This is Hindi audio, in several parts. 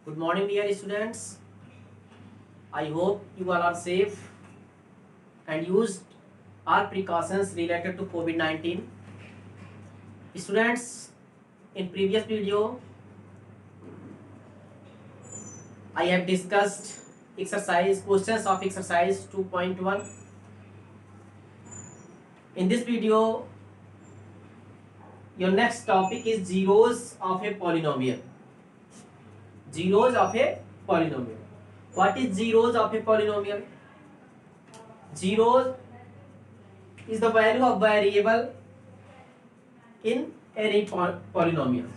Good morning, dear students. I hope you all are safe and used all precautions related to COVID-19. Students, in previous video, I have discussed questions of exercise 2.1. In this video, your next topic is zeros of a polynomial. Zeros of a polynomial. What is zeros of a polynomial? Zeros is the value of variable in any polynomial.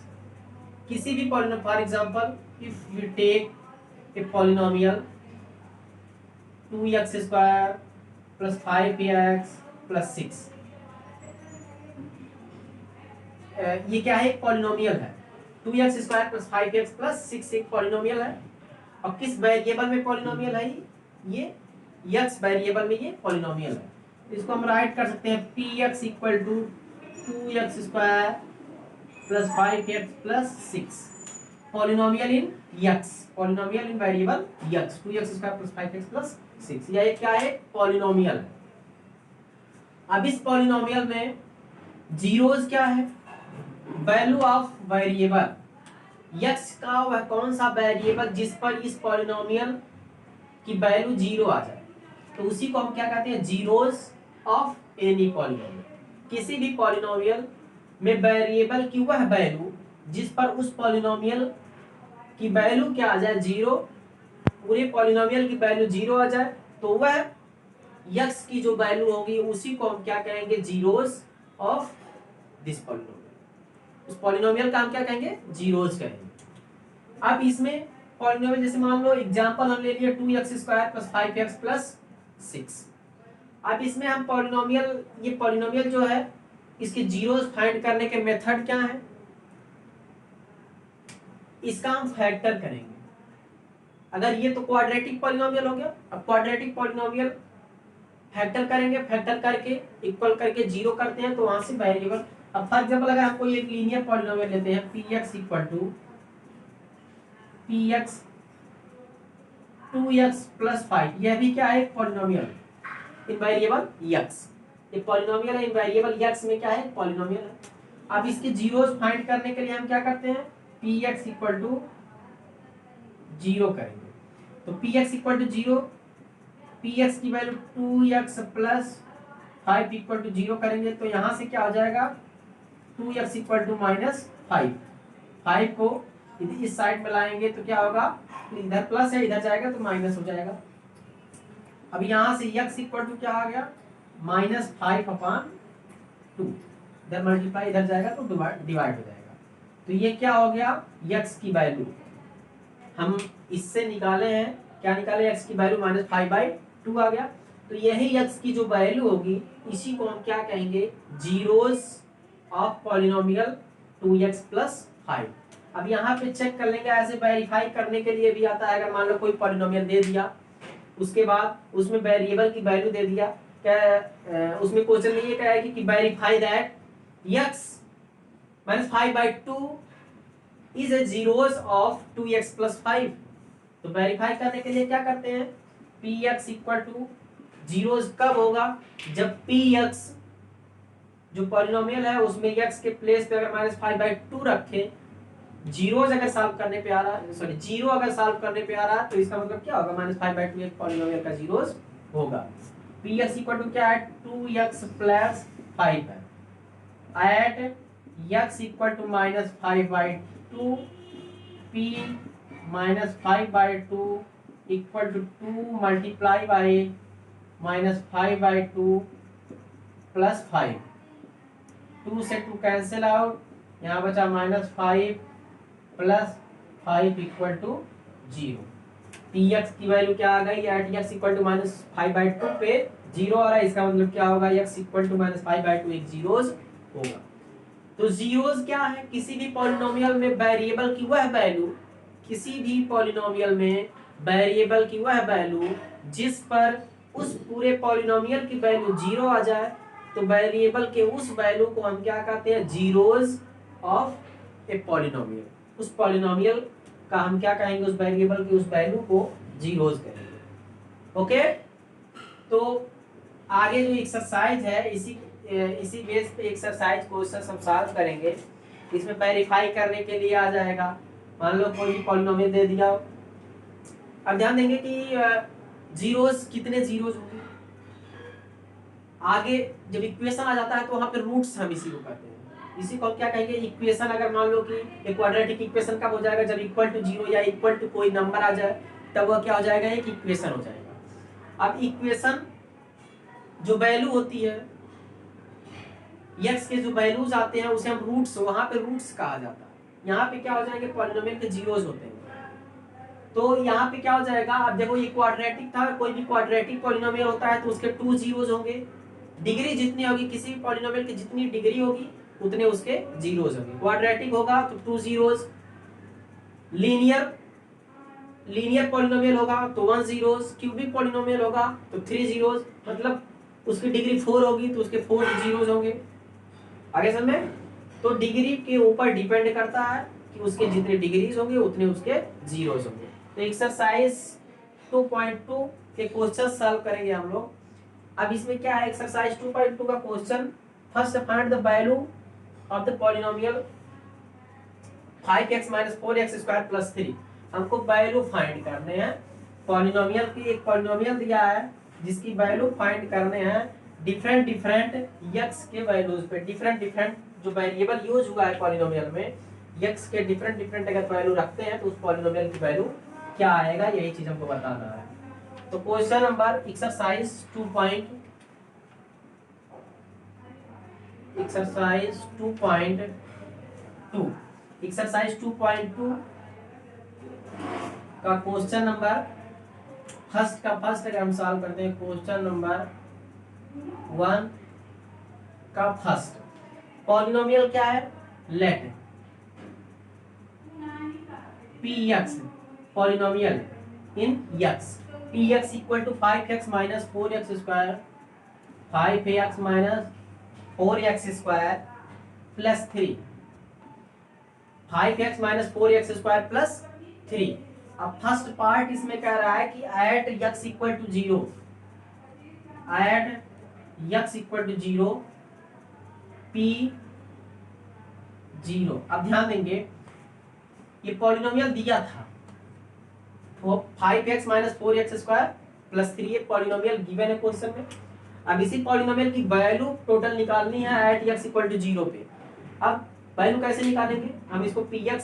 किसी भी polynomial, for example, if we take a polynomial 2x square plus 5x plus 6, ये क्या है? एक पॉलिनोमियल है. 2x square plus 5x plus 6 एक पॉलिनोमियल है. और किस वेरिएबल में पॉलिनोमियल है? ये x वेरिएबल में ये पॉलिनोमियल है. इसको हम राइट कर सकते हैं px equal to 2x square plus 5x plus 6. Polynomial in x, polynomial in variable x, 2x square plus 5x plus 6. यह क्या है? पॉलिनोमियल है. अब इस पॉलिनोमियल में जीरोस क्या है? वैल्यू ऑफ वेरिएबल x का वह कौन सा वेरिएबल जिस पर इस पॉलिनोमियल की वैल्यू जीरो आ जाए, तो उसी को हम क्या कहते हैं? Zeros of any polynomial. किसी भी पॉलिनोमियल में वेरिएबल की वह वैल्यू जिस पर उस पॉलिनोमियल की वैल्यू क्या आ जाए? जीरो. पूरे पॉलिनोमियल की वैल्यू जीरो आ जाए तो वह x की जो वैल्यू होगी उसी को हम क्या कहेंगे? Zeros of this polynomial. उस पॉलिनोमियल का हम क्या कहेंगे? जीरोस कहेंगे. अब इसमें पॉलिनोमियल जैसे मान लो एग्जांपल हम ले लिए 2x square plus 5x plus 6. अब इसमें हम पॉलिनोमियल, ये पॉलिनोमियल जो है इसके जीरोस फाइंड करने के मेथड क्या है? इसका हम फैक्टर करेंगे. अगर ये तो क्वाड्रेटिक पॉलिनोमियल हो गया. अब क्वाड्रेटिक पॉलिनोमियल फैक्टर करेंगे, फैक्टर करके इक्वल करके जीरो करते हैं तो वहां से वेरिएबल. अब फॉर एग्जांपल अगर हम कोई एक लीनियर पॉलिनोमियल लेते हैं px equal to px 2x plus 5, यह भी क्या है? Polynomial in variable x. ये पॉलिनोमियल है इन वेरिएबल x में क्या है? पॉलिनोमियल है. अब इसके जीरोस फाइंड करने के लिए हम क्या करते हैं? px इक्वल टू जीरो करेंगे. तो px equal to zero, px की value 2x plus 5 equal to zero करेंगे तो यहां से क्या हो जाएगा? 2x equal to minus 5. 5 को इस साइड में लाएंगे तो क्या होगा? इधर प्लस है, इधर जाएगा तो माइनस हो जाएगा. अब यहां से x इक्वल टू क्या आ गया? Minus 5 upon 2. इधर मल्टीप्लाई, इधर जाएगा तो डिवाइड हो जाएगा. तो ये क्या हो गया? x की वैल्यू हम इससे निकाले हैं. क्या निकाले? x की वैल्यू माइनस 5/2 आ गया. तो यही x की जो वैल्यू होगी इसी को हम क्या कहेंगे? Zeros of polynomial 2x plus 5. अब यहाँ पे चेक कर लेंगे, ऐसे वेरीफाई करने के लिए भी आता है. अगर मान लो कोई पॉलिनोमियल दे दिया, उसके बाद उसमें वेरिएबल की वैल्यू दे दिया, क्या उसमें क्वेश्चन में ये कहा है कि verify that x minus 5/2 is a zeros of 2x plus 5. तो वेरीफाई करने के लिए क्या करते हैं? px इक्वल टू जीरोस कब होगा? जब px जो पॉलिनोमियल है उसमें x के प्लेस पे अगर माइनस 5/2 रखें, जीरोस अगर सॉल्व करने पे आ रहा है, सॉरी जीरो अगर सॉल्व करने पे आ रहा है तो इसका मतलब क्या होगा? माइनस 5/2 एक पॉलिनोमियल का जीरोस होगा. px इक्वल टू क्या है? 2x प्लस 5 है. At x equal to minus 5/2 p minus 5/2 equal to 2 multiply by minus 5/2 plus 5. 2 से 2 कैंसिल आउट, यहाँ बचा minus 5 plus 5 equal to 0. px की वैल्यू क्या आ गई? At x equal to minus 5/2 पे जीरो आ रहा है. इसका मतलब क्या होगा? x इक्वल टू माइनस 5/2 एक जीरोस होगा. तो जीरोस क्या है? किसी भी पॉलिनोमियल में वेरिएबल की वह वैल्यू, किसी भी पॉलिनोमियल में वेरिएबल की वह वैल्यू जिस पर उस पूरे पॉलिनोमियल की वैल्यू जीरो आ जाए तो वेरिएबल के उस वैल्यू को हम क्या कहते हैं? Zeros of a polynomial. उस पॉलिनोमियल का हम क्या कहेंगे, उस वेरिएबल की उस वैल्यू को जीरोज करेंगे। ओके, तो आगे जो एक्सरसाइज है इसी बेस पे एक्सरसाइज क्वेश्चन हम सॉल्व करेंगे। इसमें वेरीफाई करने के लिए आ जाएगा, मान लो कोई भी पॉलिनोमियल दे दिया, अब ध्यान देंगे कि जीरोस कितने जीरोस होंगे। आगे जब इक्वेशन आ जाता है तो वहां पे रूट्स हम इसी को कहते हैं, इसी को क्या कहेंगे इक्वेशन। अगर मान लो कि एक क्वाड्रेटिक इक्वेशन कब हो जाएगा, जब इक्वल टू जीरो या इक्वल टू कोई नंबर आ जाए, तब वह क्या हो जाएगा, एक इक्वेशन हो जाएगा। अब इक्वेशन जो वैल्यू होती है, एक्स के जो वैल्यूज आते हैं उसे हम रूट्स, वहां पे रूट्स कहा जाता है। यहाँ पे क्या हो जाएंगे, पॉलिनोमियल के जीरोस होते हैं। तो यहाँ पे क्या हो जाएगा, अब देखो ये क्वाड्रेटिक था, कोई भी क्वाड्रेटिक पॉलिनोमियल होता है तो उसके 2 जीरोस होंगे। डिग्री जितनी होगी, किसी भी पॉलिनोमियल की जितनी डिग्री होगी उतने उसके जीरोस होंगे। क्वाड्रेटिक होगा तो 2 जीरोस, लीनियर पॉलिनोमियल होगा तो 1 जीरोस, क्यूबिक पॉलिनोमियल होगा तो 3 जीरोस, मतलब उसकी डिग्री 4 होगी तो उसके 4 जीरोस होंगे। आगे समझ में? तो डिग्री के ऊपर डिपेंड करता है कि उसके जितने डिग्रीज होंगे उतने उसके जीरोस होंगे। तो एक्सरसाइज 2.2 के क्वेश्चन सॉल्व करेंगे हम लोग। अब इसमें क्या है, एक्सरसाइज 2.2 का question, first find the value of the polynomial 5x - 4x² + 3। हमको वैल्यू फाइंड करने हैं पॉलिनोमियल की। एक पॉलिनोमियल दिया है जिसकी वैल्यू फाइंड करने हैं डिफरेंट x के वैल्यूज पे। डिफरेंट जो वेरिएबल यूज हुआ है पॉलिनोमियल में, x के डिफरेंट अगर वैल्यू रखते हैं तो उस पॉलिनोमियल की वैल्यू क्या आएगा, यही चीज हमको बताना है। तो क्वेश्चन नंबर एक्सरसाइज 2.2 एक्सरसाइज 2.2 का क्वेश्चन नंबर फर्स्ट अगर हम सॉल्व करते हैं, क्वेश्चन नंबर 1 का फर्स्ट पॉलिनोमियल क्या है, let px polynomial in x, px equal to 5x - 4x², 5x - 4x² + 3, 5x - 4x² + 3। अब फर्स्ट पार्ट इसमें कह रहा है कि at x equal to 0, at x equal to 0 p 0। अब ध्यान देंगे ये पॉलिनोमियल दिया था, वो 5x - 4x² + 3 एक पॉलिनोमियल गिवन है क्वेश्चन में। अब इसी पॉलिनोमियल की वैल्यू टोटल निकालनी है एट x इक्वल टू 0 पे। अब वैल्यू कैसे निकालेंगे, हम इसको px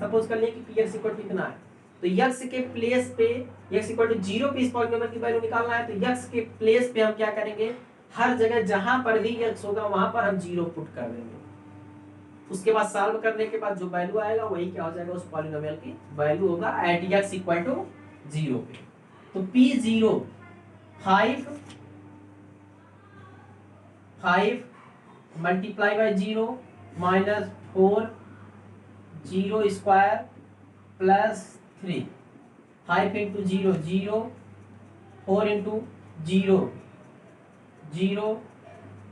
सपोज कर लें कि px इक्वल टू कितना है, तो x के प्लेस पे x इक्वल टू 0 पे इस पॉलिनोमियल की वैल्यू निकालना है। तो x के प्लेस पे हम क्या करेंगे, हर जगह जहां पर भी x होगा वहां पर हम 0 पुट कर देंगे। उसके बाद सॉल्व करने के बाद जो वैल्यू आएगा वही क्या हो जाएगा, उस पॉलिनोमियल की वैल्यू होगा एट x इक्वल टू 0 पे। तो p0 5 मल्टीप्लाई बाय 0 - 4 0² + 3, 5 × 0 0, 4 × 0 0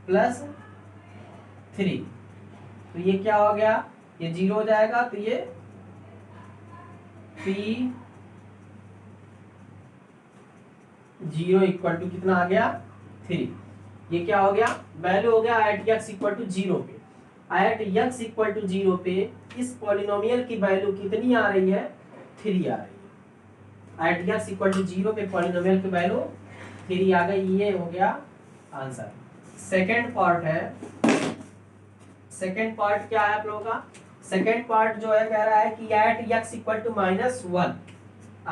+ 3। तो ये क्या हो गया, ये 0 हो जाएगा, तो ये p0 इक्वल टू कितना आ गया, 3। ये क्या हो गया, वैल्यू हो गया एट x इक्वल टू 0 पे। एट x इक्वल टू 0 पे इस पॉलिनोमियल की वैल्यू कितनी आ रही है, 3 आ रही है। एट x इक्वल टू 0 पे पॉलिनोमियल की वैल्यू 3 आ गई। ये हो गया आंसर। सेकेंड पार्ट है, सेकेंड पार्ट क्या है आप लोगों का, सेकेंड पार्ट जो है कह रहा है कि at x equal to -1,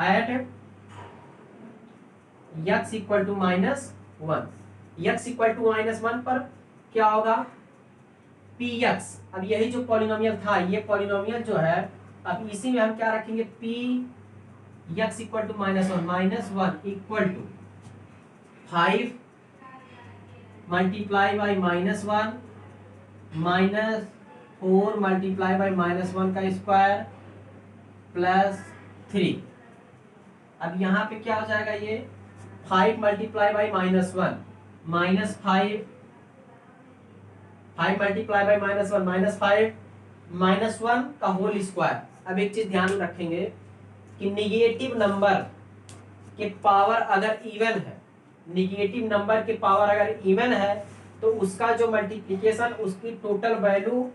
at x equal to -1, x equal to -1 पर क्या होगा, px। अब यही जो पॉलिनोमियल था, ये पॉलिनोमियल जो है, अब इसी में हम क्या रखेंगे, px equal to -1 equal to 5 multiply by -1 -4 multiply by -1 का स्क्वायर + 3। अब यहाँ पे क्या हो जाएगा, ये 5 मल्टीप्लाई बाय -1 -5, 5 मल्टीप्लाई बाय -1 -5 -1 का होल स्क्वायर। अब एक चीज ध्यान रखेंगे, कि निगेटिव नंबर के पावर अगर इवन है, निगेटिव नंबर के पावर अगर इवन है तो उसका जो मल्टीप्लिकेशन, उसकी टोटल वैल्यू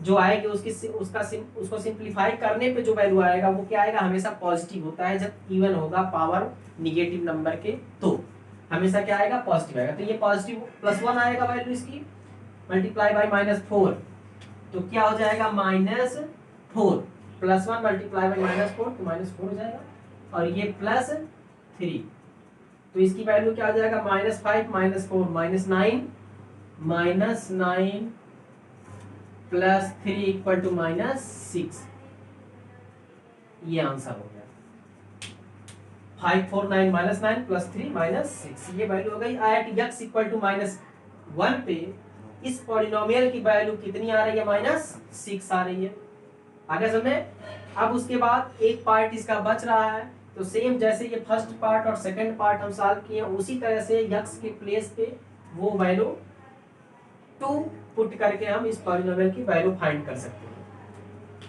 जो आएगी उसको सिंप्लीफाई करने पे जो वैल्यू आएगा वो क्या आएगा, हमेशा पॉजिटिव होता है जब इवन होगा पावर निगेटिव नंबर के, तो हमेशा क्या आएगा, पॉजिटिव आएगा। तो ये पॉजिटिव +1 आएगा वैल्यू इसकी, मल्टीप्लाई बाई -4, तो क्या हो जाएगा -4, +1 मल्टीप्लाई बाई -4 तो -4 हो जाएगा, और ये +3 तो इसकी वैल्यू क्या हो जाएगा, -5 -4 -9 +3 = -6। ये आंसर हो गया 549 -9 +3 -6, ये वैल्यू हो गई। एट x = -1 पे इस पॉलिनोमियल की वैल्यू कितनी आ रही है, -6 आ रही है। आगे समझे। अब उसके बाद एक पार्ट इसका बच रहा है, तो सेम जैसे ये फर्स्ट पार्ट और सेकंड पार्ट हम सॉल्व किए उसी तरह से x के प्लेस पे वो वैल्यू 2 पुट करके हम इस पॉलिनोमियल की वैल्यू फाइंड कर सकते हैं।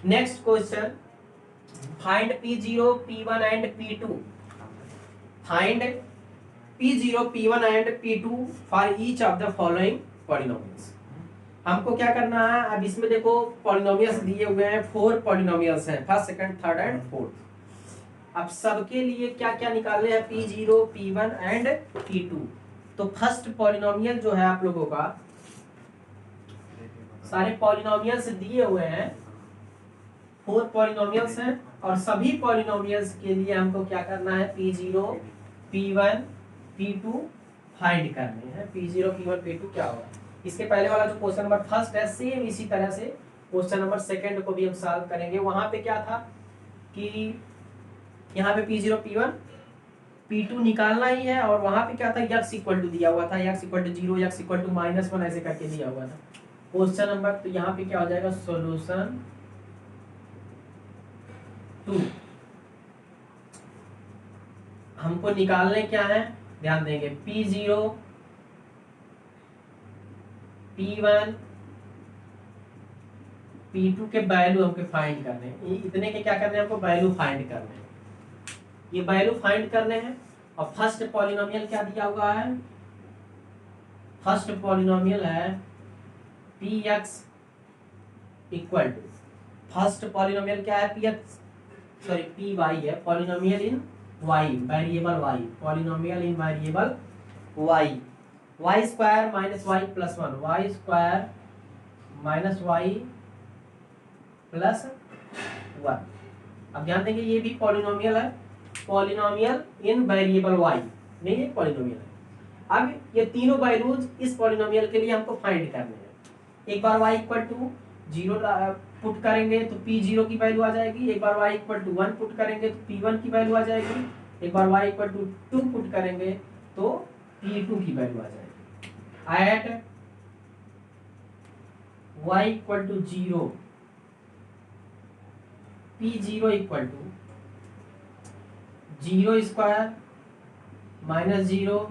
Next question, find P0 P1 and P2। Find P0 P1 and P2 for each of the following polynomials. हमको क्या करना है, अब इसमें देखो पॉलिनोमियल्स दिए हुए हैं, 4 पॉलिनोमियल्स हैं, first second third and fourth. अब सबके लिए क्या क्या निकालने हैं, P0 P1 एंड P2। तो फर्स्ट पॉलिनोमियल जो है आप लोगों का, सारे पॉलिनोमियल्स दिए हुए हैं, 4 पॉलिनोमियल्स हैं, और सभी पॉलिनोमियल्स के लिए हमको क्या करना है, P0 P1 P2 फाइंड करने हैं। P0 P1 P2 क्या होगा। इसके पहले वाला जो क्वेश्चन नंबर फर्स्ट है, सेम इसी तरह से क्वेश्चन नंबर सेकंड को भी हम सॉल्व करेंगे। वहां पे क्या था कि यहाँ पे P0 P1 P2 निकालना ही है, और वहां पे क्या था, x = दिया हुआ था, x = 0 x = -1 ऐसे करके दिया हुआ था क्वेश्चन नंबर। तो यहाँ पे क्या हो जाएगा, सॉल्यूशन 2। हमको निकालने क्या है, ध्यान देंगे, P0 P1 P2 के वैल्यू हमको फाइंड करने हैं। इतने के क्या करने हैं, हमको वैल्यू फाइंड करने हैं, ये वैल्यू फाइंड करने हैं। और फर्स्ट पॉलिनोमियल क्या दिया हुआ है, फर्स्ट पॉलिनोमियल है Px = फर्स्ट पॉलिनोमियल क्या है, Py है, polynomial in y, variable y, polynomial in variable y, y² - y + 1, y² - y + 1। अब ध्यान देंगे ये भी पॉलिनोमियल है, पॉलिनोमियल इन वेरिएबल y, नहीं ये पॉलिनोमियल है। अब ये तीनों वैल्यूज इस पॉलिनोमियल के लिए हमको फाइंड करने हैं। एक बार y = 0 पुट करेंगे तो P0 की वैल्यू आ जाएगी, एक बार y = 1 पुट करेंगे तो P1 की वैल्यू आ जाएगी, एक बार y = 2 पुट करेंगे तो P2 की वैल्यू आ जाएगी। एट y = 0 P0 = 0² - 0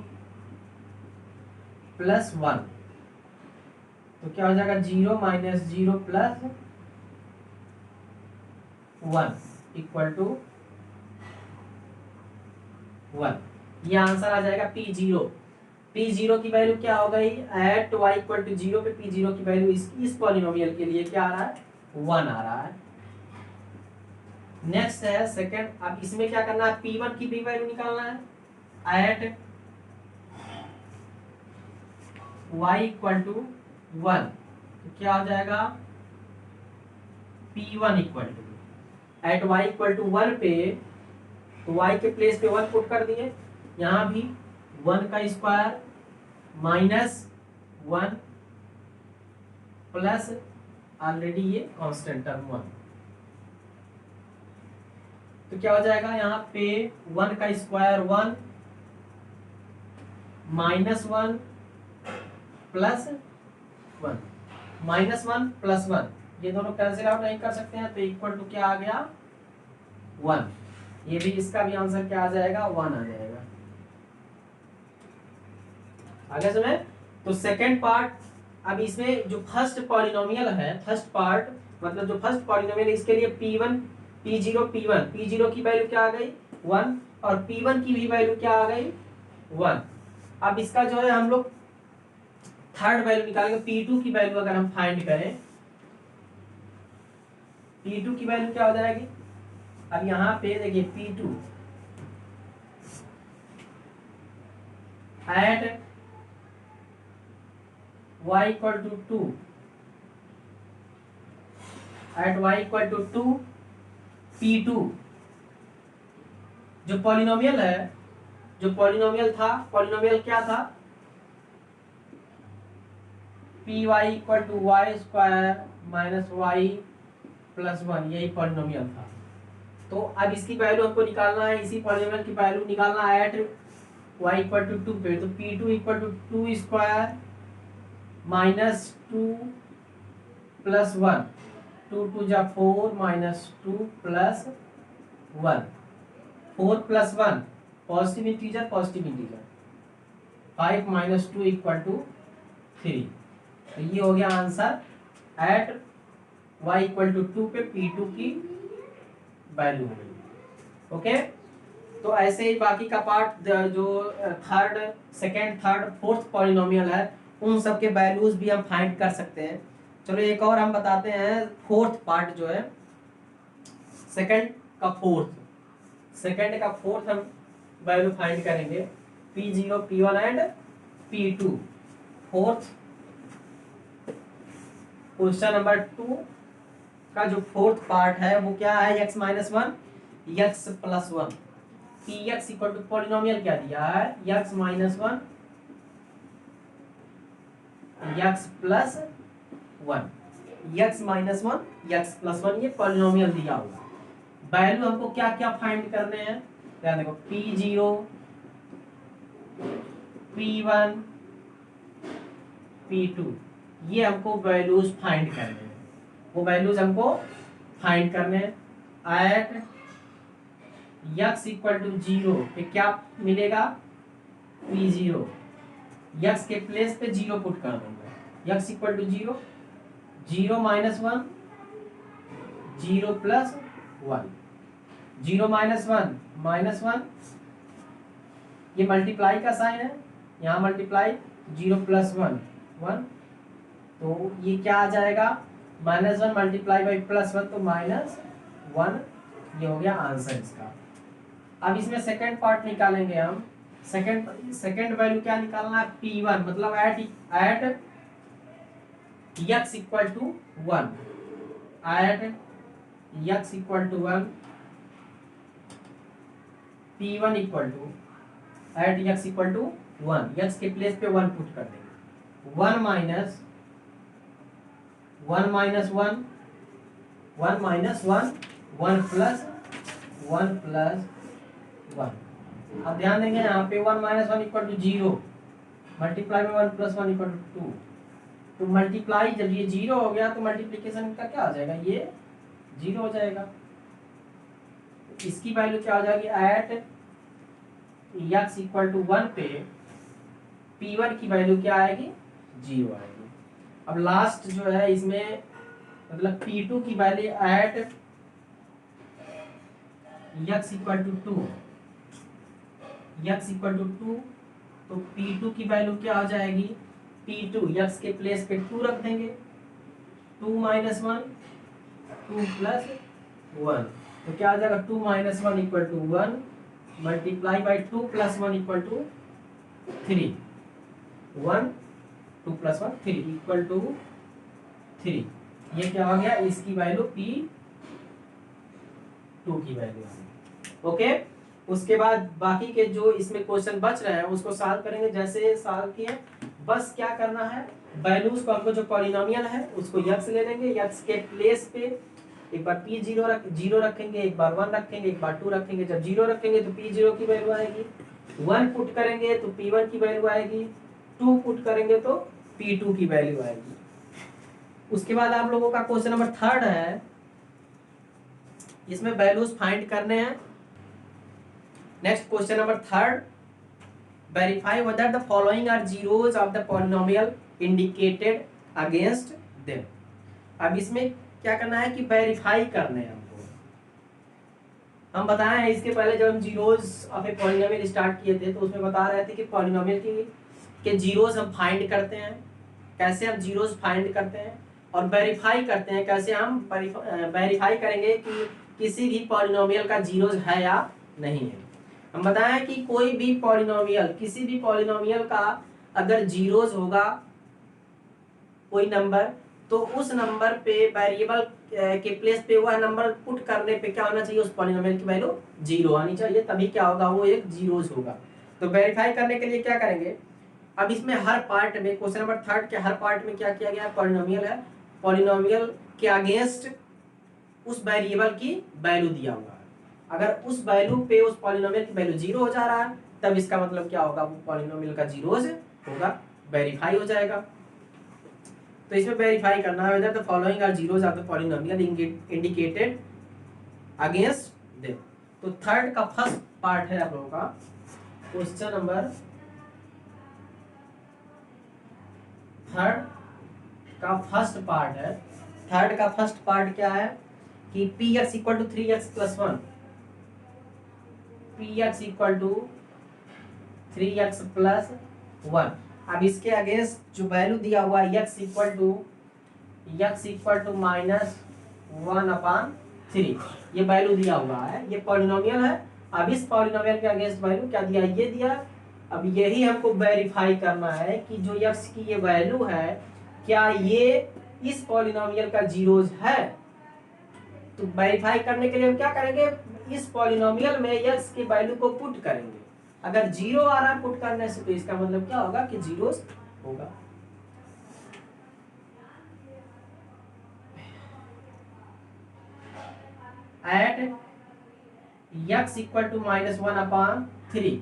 + 1, तो क्या हो जाएगा, 0 - 0 + 1 = 1। ये आंसर आ जाएगा P0। P0 की वैल्यू क्या हो गई, एट y = 0 पे P0 की वैल्यू इस पॉलिनोमियल के लिए क्या आ रहा है, 1 आ रहा है। नेक्स्ट है सेकंड। अब इसमें क्या करना है, P1 की भी वैल्यू निकालना है, एट y = 1, तो क्या हो जाएगा, P1 = एट y = 1 पे, तो y के प्लेस पे 1 पुट कर दिए, यहाँ भी 1 का स्क्वायर -1 प्लस ऑलरेडी ये कांस्टेंट टर्म 1, तो क्या हो जाएगा, यहाँ पे 1 का स्क्वायर 1 -1 प्लस 1, -1 + 1, ये दोनों कैंसिल आउट नहीं कर सकते हैं, तो इक्वल टू क्या आ गया, 1। ये भी, इसका भी आंसर क्या आ जाएगा, 1 आ जाएगा। आगे सुने। तो सेकंड पार्ट, अब इसमें जो फर्स्ट पॉलिनोमियल है, फर्स्ट पार्ट मतलब जो फर्स्ट पॉलिनोमियल, इसके लिए P1 P0 की वैल्यू क्या आ गई 1 और P1 की भी वैल्यू क्या आ गई 1। अब इसका जो है हम लोग थर्ड वैल्यू निकालेंगे। P2 की वैल्यू अगर हम फाइंड करें, P2 की वैल्यू क्या हो जाएगी। अब यहाँ पे देखिए P2 at y equal to 2 at y equal to 2 P2 जो पॉलिनोमियल है, जो पॉलिनोमियल था, पॉलिनोमियल क्या था P y equal to y square minus y plus 1, यही पॉलिनोमियल था। तो अब इसकी वैल्यू हमको निकालना है, इसी पॉलिनोमियल की वैल्यू निकालना है एट वाई इक्वल टू 2 पे। तो P2 equal to 2 square minus 2 plus 1, 2 2 जा 4 minus 2 plus 1, 4 plus 1 positive integer 5 minus 2 equal to 3। तो ये हो गया answer at y equal to 2 पे P2 की वैल्यू हो गई। ओके, तो ऐसे ही बाकी का पार्ट जो third, second, third, fourth polynomial है उन सब के वैल्यूज भी हम फाइंड कर सकते हैं। चलो एक और हम बताते हैं, फोर्थ पार्ट जो है सेकेंड का फोर्थ हम वैल्यू फाइंड करेंगे P0, P1 and P2। Fourth question number 2 का जो फोर्थ पार्ट है वो क्या है, x minus 1 x plus 1। P x equal to polynomial क्या दिया है x minus 1 x plus 1, x minus 1 x plus 1 ये पॉलिनोमियल दिया हुआ। वैल्यू हमको क्या क्या फाइंड करने हैं, ध्यान देखो P0, P1, P2 ये हमको वैल्यूज फाइंड करने हैं। वो वैल्यूज हमको फाइंड करने हैं एट x इक्वल टू 0 पे क्या मिलेगा P0, x के प्लेस पे 0 पुट कर दूंगा, x equal to 0, 0 minus 1 0 plus 1, 0 minus 1 minus 1, ये मल्टीप्लाई का साइन है, यहाँ मल्टीप्लाई 0 प्लस 1 1, तो ये क्या आ जाएगा माइनस 1 मल्टीप्लाई बाई प्लस 1 तो माइनस 1, ये हो गया आंसर इसका। अब इसमें सेकंड पार्ट निकालेंगे हम। सेकंड वैल्यू क्या निकालना है P1, मतलब at x equal to 1, at x equal to 1 P1 equal to at x equal to 1, x के प्लेस पे 1 पुट कर देंगे, 1 माइनस 1 माइनस 1 1 माइनस 1 1 प्लस 1। अब ध्यान देंगे यहाँ पे 1 माइनस 1 इक्वल टू 0, मल्टीप्लाई में 1 प्लस 1 इक्वल टू 2। तो मल्टीप्लाई जब ये 0 हो गया तो मल्टीप्लिकेशन का क्या आ जाएगा, ये 0 हो जाएगा। इसकी वैल्यू क्या हो जाएगी एट x इक्वल टू 1 पे P1 की वैल्यू क्या आएगी 0 आएगी। अब लास्ट जो है इसमें मतलब P2 की value at x equal to 2, x equal to 2, तो P2 की वैल्यू क्या हो जाएगी P2, x के प्लेस पे 2 रख देंगे, 2 माइनस 1 2 प्लस 1, तो क्या आ जाएगा 2 minus 1 equal to 1 multiply by 2 plus 1 equal to 3, 1 2 plus 1 3 equal to 3। ये क्या हो गया, इसकी वैल्यू P2 की वैल्यू है। ओके, उसके बाद बाकी के जो इसमें क्वेश्चन बच रहे हैं उसको सॉल्व करेंगे जैसे सॉल्व किए। बस क्या करना है, वैल्यूज को हमको जो पॉलिनोमियल है उसको x ले लेंगे, x के प्लेस पे एक बार P0 रखेंगे, एक बार 1 रखेंगे, एक बार 2 रखेंगे। जब 0 रखेंगे तो P0 की वैल्यू आएगी, 1 पुट करेंगे तो P1 की वैल्यू आएगी, 2 पुट करेंगे तो P2 की वैल्यू आएगी। उसके बाद आप लोगों का क्वेश्चन नंबर 3 है, इसमें वैल्यूज फाइंड करने हैं। Next question number 3, verify whether the following are zeros of the polynomial indicated against them. अब इसमें क्या करना है कि वेरीफाई करने हैं हमको, हम बताए हैं इसके पहले जब हम zeros of a polynomial start किए थे तो उसमें बता रहे थे कि पॉलिनोमियल के जीरोज हम फाइंड करते हैं, कैसे हम जीरोज फाइंड करते हैं, और वेरीफाई करते हैं कैसे हम वेरीफाई करेंगे कि किसी भी पॉलिनोमियल का जीरोज है या नहीं है। हम बताएं कि कोई भी पॉलिनोमियल, किसी भी पॉलिनोमियल का अगर जीरोज होगा कोई नंबर, तो उस नंबर पे वेरिएबल के प्लेस पे वह नंबर पुट करने पे क्या होना चाहिए, उस पॉलिनोमियल की वैल्यू 0 आनी चाहिए, तभी क्या होगा, वो एक जीरोज होगा। तो वेरीफाई करने के लिए क्या करेंगे, अब इसमें हर पार्ट में, क्वेश्चन नंबर 3 के हर पार्ट में क्या किया गया है, पॉलिनोमियल है, पॉलिनोमियल के अगेंस्ट उस वेरिएबल की वैल्यू दिया हुआ है। अगर उस वैल्यू पे उस पॉलिनोमियल की वैल्यू 0 हो जा रहा है, तब इसका मतलब क्या होगा, वो पॉलिनोमियल का जीरोज होगा, वेरीफाई हो जाएगा। तो इसमें वेरीफाई करना है whether the following are zeros of the polynomial indicated against them। तो थर्ड का फर्स्ट पार्ट है आप लोगों का, क्वेश्चन नंबर थर्ड का फर्स्ट पार्ट है। थर्ड का फर्स्ट पार्ट क्या है कि P x equal to 3x + 1, P x equal to 3x + 1। अब इसके अगेंस्ट जो वैल्यू दिया हुआ है x इक्वल टू -1/3, ये वैल्यू दिया हुआ है, ये पॉलिनोमियल है। अब इस पॉलिनोमियल के अगेंस्ट वैल्यू क्या दिया, ये दिया। अब यही हमको वेरीफाई करना है कि जो x की ये वैल्यू है, क्या ये इस पॉलिनोमियल का जीरोज है। तो वेरीफाई करने के लिए हम क्या करेंगे, इस पॉलिनोमियल में x की वैल्यू को पुट करेंगे। अगर 0 आ रहा है पुट करने से, तो इसका मतलब क्या होगा कि जीरोस होगा। At x equal to -1/3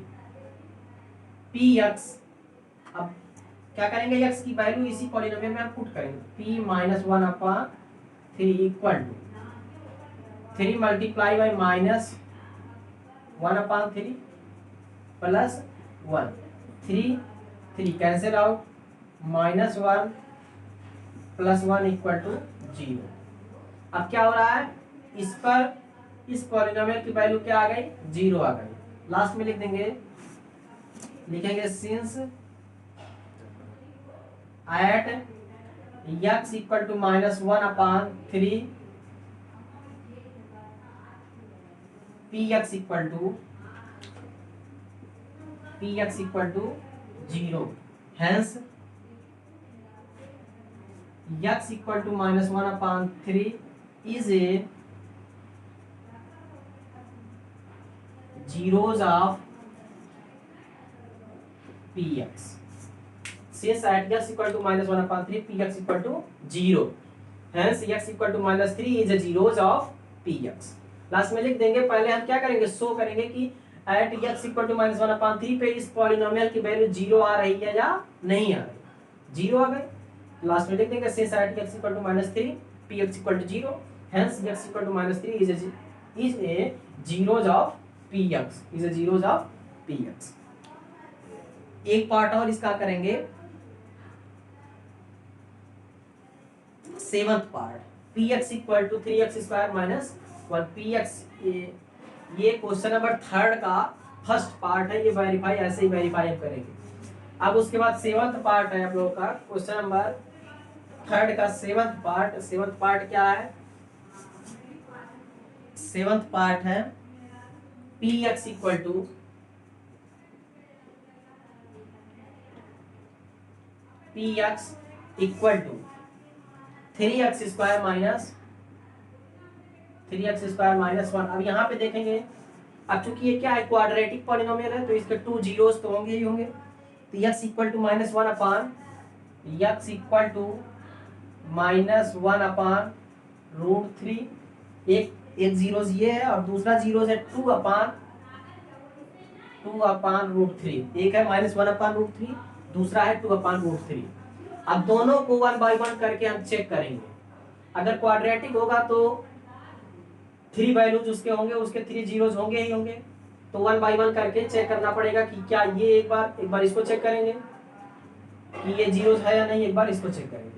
px, अब क्या करेंगे, x की वैल्यू इसी पॉलिनोमियल में हम पुट करेंगे, p -1/3 equal to 3 multiply by -1/3 plus 1, 3 cancel out, -1 + 1 equal to 0। अब क्या हो रहा है, इस पर इस पॉलिनोमियल की वैल्यू क्या आ गई, 0 आ गई। लास्ट में लिख देंगे, लिखेंगे since at x equal to -1/3 px equal to 0, hence x equal to -1/3 is a zeros of px, since at x equal to -1/3 px equal to 0, hence x equal to -3 is a zeros of px। Last में लिख देंगे, पहले हम क्या करेंगे, शो करेंगे कि at x equal to -1/3 पे इस पॉलिनोमियल की वैल्यू 0 आ रही है या नहीं आ रही, 0 आ गई। लास्ट में लिख देंगे since at x equal to -3 px equal to 0, hence x equal to -3 is a zeros of px, is a zeros of px। एक पार्ट और इसका करेंगे, seventh part, px equal to 3x² - 1 px, ये क्वेश्चन नंबर 3 का फर्स्ट पार्ट है, ये वेरीफाई ऐसे ही वेरीफाई हम करेंगे। अब उसके बाद सेवंथ पार्ट है आप लोगों का, क्वेश्चन नंबर 3 का सेवंथ पार्ट। सेवंथ पार्ट क्या है, सेवंथ पार्ट है px इक्वल टू 3x² - 1। अब यहाँ पे देखेंगे, अब चूंकि ये क्या है, क्वाड्रेटिक पॉलिनोमियल है, तो इसके 2 जीरोस तो होंगे ही होंगे। तो x इक्वल टू -1/√3, एक जीरोस ये है और दूसरा जीरोस है 2/√3। एक है -1/√3, दूसरा है 2/√3। अब दोनों को 1 बाई 1 करके हम चेक करेंगे। अगर क्वाड्रेटिक होगा तो 3 वैल्यूज उसके होंगे, उसके 3 जीरोस होंगे ही होंगे, तो 1 बाई 1 करके चेक करना पड़ेगा कि क्या ये, एक बार इसको चेक करेंगे कि ये जीरोस है या नहीं, एक बार इसको चेक करेंगे।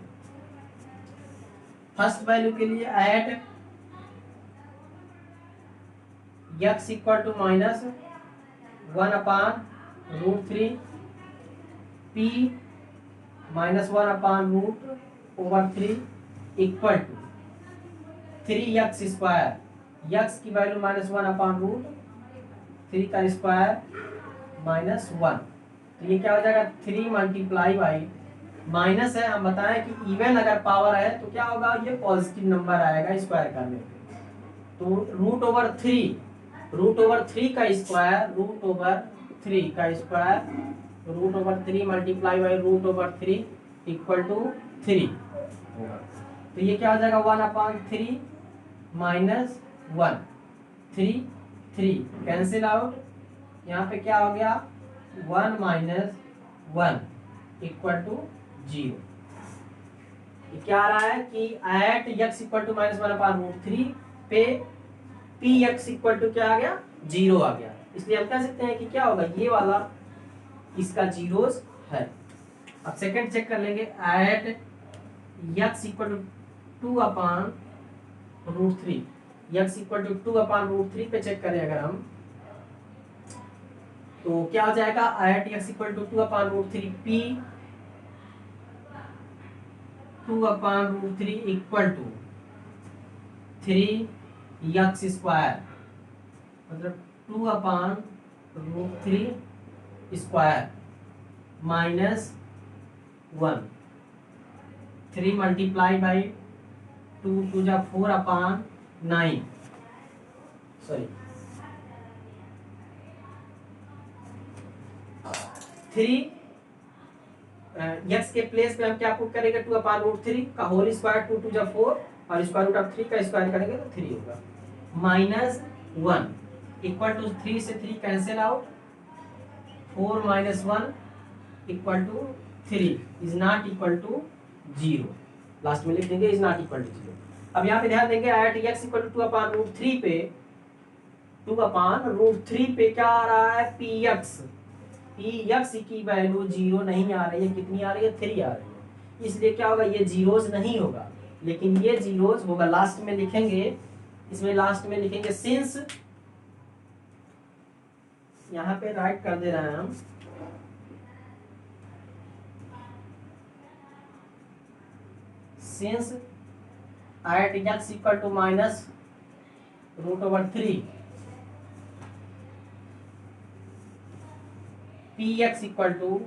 फर्स्ट वैल्यू के लिए at x equal to minus 1/√3 p minus 1/√3 equal to 3x square, x की वैल्यू -1/√3 का स्क्वायर -1। तो ये क्या हो जाएगा 3 मल्टीप्लाई बाई माइनस है, हम बताएं कि इवन अगर पावर है तो क्या होगा, ये पॉजिटिव नंबर आएगा स्क्वायर करने पे। तो √3 का square √3 multiply by √3 equal to 3 होगा। तो ये क्या हो जाएगा 1/3 माइनस 1, 3 कैंसिल आउट, यहाँ पे क्या हो गया 1 माइनस 1 इक्वल टू 0। ये क्या आ रहा है कि एट x इक्वल टू -1/√3 पे px इक्वल टू क्या आ गया 0 आ गया। इसलिए हम कह सकते हैं कि क्या होगा, ये वाला इसका जीरोस है। अब सेकंड चेक कर लेंगे, at x equal to 2/√3, x equal to 2/√3 पे चेक करें अगर हम, तो क्या हो जाएगा at x equal to 2/√3 p 2/√3 equal to 3x square, मतलब 2/√3 स्क्वायर माइनस 1, 3 मल्टीप्लाई बाई 2 2 जा 4/9, सॉरी 3 x के प्लेस पे हम क्या पुट करेंगे 2/√3 का होल स्क्वायर, 2 2 जा 4 और स्क्वायर रूट ऑफ 3 का स्क्वायर करेंगे तो 3 होगा, -1 इक्वल टू 3 से 3 cancel out, 4 minus 1 equal to 3 is not equal to 0। Last में लिख देंगे इज नॉट इक्वल टू 0। अब यहाँ पे ध्यान देंगे एट x इक्वल टू 2/√3 पे 2/√3 पे क्या आ रहा है px की वैल्यू 0 नहीं आ रही है, कितनी आ रही है 3 आ रही है, इसलिए क्या होगा ये जीरोस नहीं होगा, लेकिन ये जीरोस होगा। लास्ट में लिखेंगे, इसमें लास्ट में लिखेंगे सिंस, यहाँ पे राइट कर दे रहे हैं हम, since at x equal to -√3 px equal to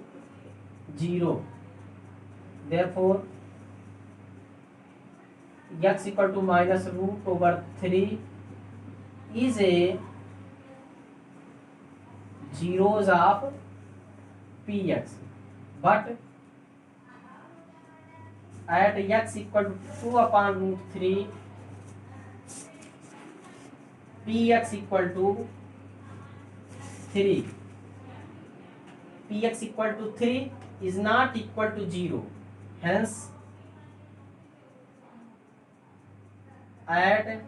0, therefore x equal to -√3 is a zeros of px, but at x equal to 2/√3 px equal to 3, px equal to 3 is not equal to 0, hence at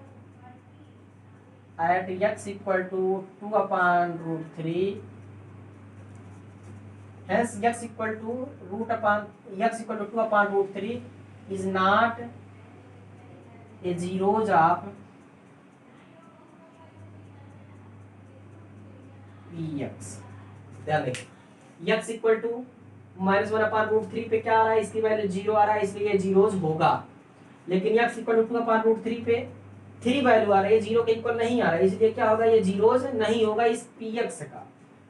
x equal to 2/√3, hence x equal to 2/√3 is not a zeros of px। ध्यान देखें x इक्वल टू -1/√3 पे क्या आ रहा है, इसकी वैल्यू 0 आ रहा है, इसलिए ये जीरोस होगा। लेकिन x इक्वल टू 2/√3 पे 3 वैल्यू आ रही है, 0 के इक्वल नहीं आ रहा है, इसलिए क्या होगा ये जीरोस नहीं होगा इस px का।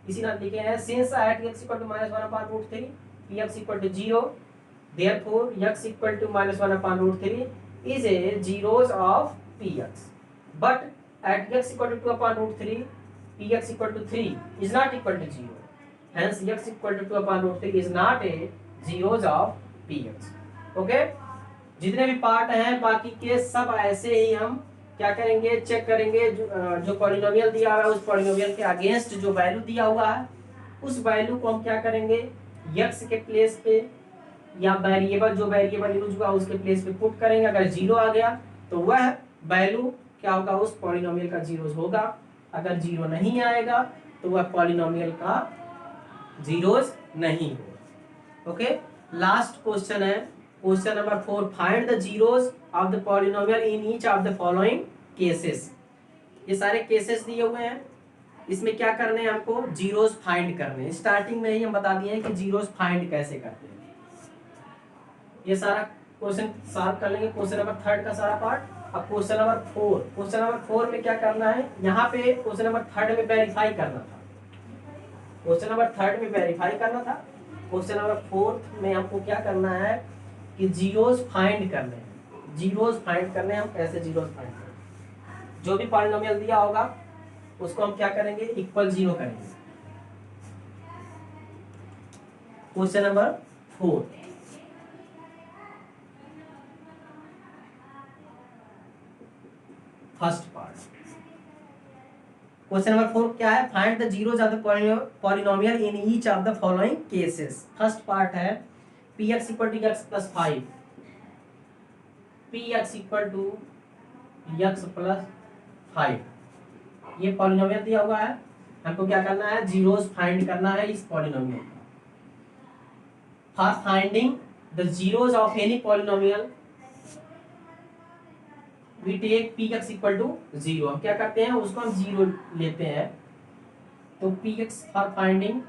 इसी तरह लिखे हैं since at x equal to -1/√3 px equal to 0, therefore x equal to -1/√3 is a zeros of px, but at x equal to 2/√3 px equal to 3 is not equal to 0, hence x equal to 2/√3 is not a zeros of px। Okay, जितने भी पार्ट हैं बाकी के सब ऐसे ही हम क्या करेंगे, चेक करेंगे जो पॉलिनोमियल दिया हुआ है उस पॉलिनोमियल के अगेंस्ट जो वैल्यू दिया हुआ है उस वैल्यू को हम क्या करेंगे x के प्लेस पे या वेरिएबल जो वेरिएबल यूज हुआ उसके प्लेस पे पुट करेंगे। अगर 0 आ गया तो वह वैल्यू क्या होगा उस पॉलिनोमियल का जीरोस होगा, अगर 0 नहीं आएगा तो वह पॉलिनोमियल का जीरोस नहीं होगा। ओके, लास्ट क्वेश्चन है question number 4, find the zeros of the polynomial in each of the following cases. ये सारे केसेस दिए हुए हैं, इसमें क्या करने हैं हमको, जीरोस फाइंड करने हैं। स्टार्टिंग में ही हम बता दिए हैं कि जीरोस फाइंड कैसे करते हैं। ये सारा क्वेश्चन सॉल्व कर लेंगे, क्वेश्चन नंबर 3 का सारा पार्ट। अब क्वेश्चन नंबर 4, क्वेश्चन नंबर 4 में क्या करना है, यहाँ पे क्वेश्चन नंबर 3 में वेरीफाई करना था, क्वेश्चन नंबर 3 में वेरीफाई करना था। क्वेश्चन नंबर 4 में हमको क्या करना है कि जीरोस फाइंड करने हैं। जीरोस फाइंड करने हैं, हम कैसे जीरोस फाइंड करें, जो भी पॉलिनोमियल दिया होगा उसको हम क्या करेंगे, इक्वल जीरो करेंगे। Question number 4, first part. Question number 4 क्या है, find the zeros of the polynomial in each of the following cases. First part है px equal to x plus 5, px equal to x plus 5, ये पॉलिनोमियल दिया हुआ है, हमको क्या करना है, जीरोस फाइंड करना है इस पॉलिनोमियल का। For finding the zeros of any polynomial we take px equal to 0। हम क्या करते हैं, उसको हम 0 लेते हैं। तो px for finding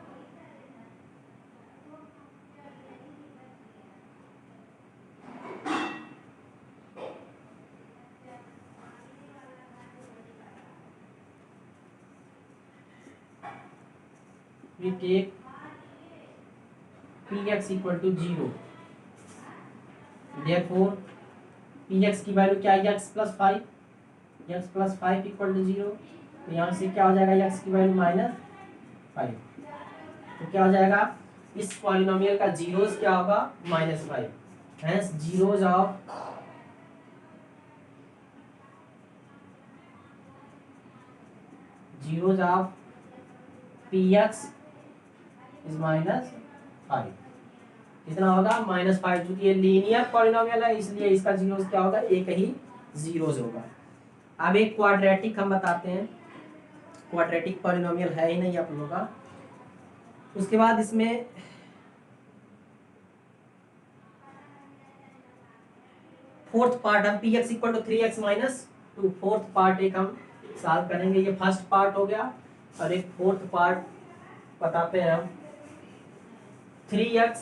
we take px equal to 0, therefore px की वैल्यू क्या है, x plus 5, x plus 5 equal to 0। तो यहाँ से क्या हो जाएगा, x की वैल्यू -5, तो क्या हो जाएगा, इस पॉलिनोमियल का जीरोस क्या होगा, -5। Hence zeros of px is -5, कितना होगा, -5। चूंकि ये लीनियर पॉलिनोमियल है इसलिए इसका जीरोस क्या होगा, एक ही जीरोस होगा। अब एक क्वाड्रेटिक हम बताते हैं, क्वाड्रेटिक पॉलिनोमियल है ही नहीं आप लोगों का। उसके बाद इसमें फोर्थ पार्ट हम px equal to 3x minus 2, fourth part एक हम सॉल्व करेंगे। ये फर्स्ट पार्ट हो गया, और एक फोर्थ पार्ट बताते हैं हम। 3x,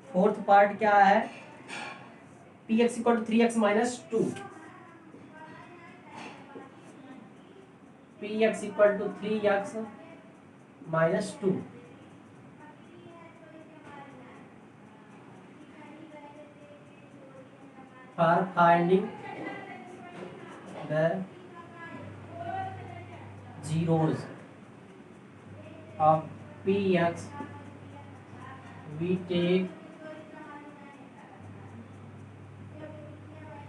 फोर्थ पार्ट क्या है, px equal to 3x minus 2, px equal to 3x minus 2। For finding the zeros of px we take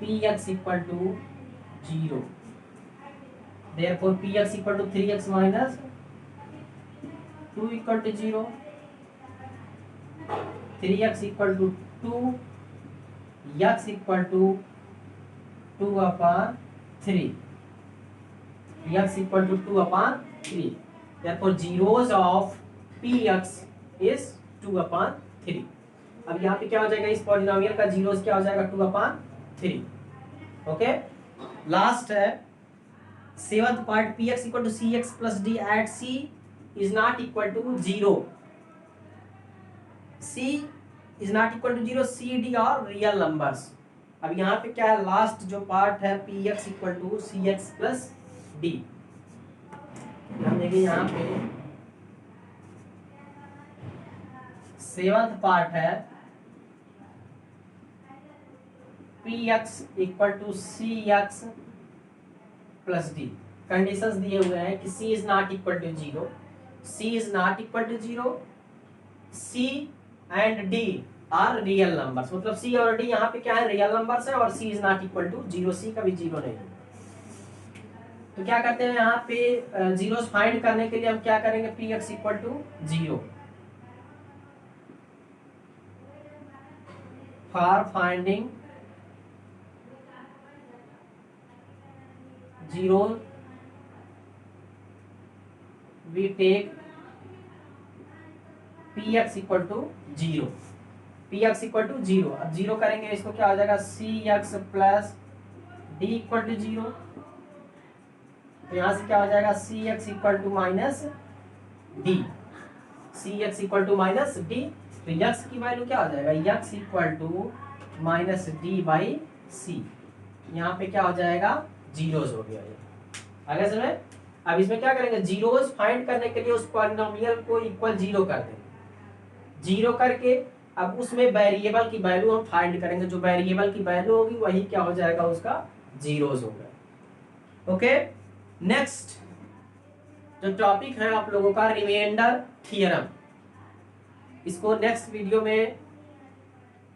px equal to 0, therefore px equal to 3x minus 2 equal to 0, 3x equal to 2, x equal to 2 upon 3, x equal to 2 upon 3, therefore zeros of px is 2 upon 3। अब यहाँ पे क्या हो जाएगा, इस पॉलिनोमियल का जीरोस क्या हो जाएगा, 2 upon 3। ओके, लास्ट है seventh part, px equal to cx plus d at c is not equal to 0, c is not equal to 0, c d are real numbers। अब यहाँ पे क्या है, लास्ट जो पार्ट है px equal to cx plus d, हम देखिए यहाँ पे सेवंथ पार्ट है px equal to cx plus d। Conditions दिए हुए हैं कि c is not equal to 0, c is not equal to 0, c and d are real numbers. मतलब c और d यहाँ पे क्या है, रियल नंबर्स है, और c is not equal to 0, c कभी 0 नहीं है। तो क्या करते हैं, यहाँ पे जीरोस फाइंड करने के लिए हम क्या करेंगे, px equal to 0। For finding zero we take px equal to 0, px equal to 0। अब 0 करेंगे इसको क्या हो जाएगा, cx plus D equal to 0, तो यहाँ से क्या हो जाएगा C X equal to minus D, C X equal to minus D, तो यक्स की वैल्यू क्या हो जाएगा X equal to minus D by C, यहाँ पे क्या हो जाएगा जीरोस हो गया ये, आगे समझ। अब इसमें क्या करेंगे जीरोस फाइंड करने के लिए उस पॉलिनोमियल को इक्वल 0 कर देंगे, 0 करके अब उसमें वेरिएबल की वैल्यू हम फाइंड करेंगे, जो वेरिएबल की वैल्यू होगी वही क्या हो जाएगा उसका जीरोस हो गया। ओके, नेक्स्ट जो टॉपिक है आप लोगों का रिमाइंडर थ्योरम, इसको नेक्स्ट वीडियो में,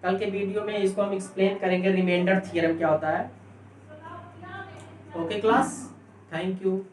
कल के वीडियो में इसको हम एक्सप्लेन करेंगे रिमाइंडर थ्योरम क्या होता है। Okay class, thank you.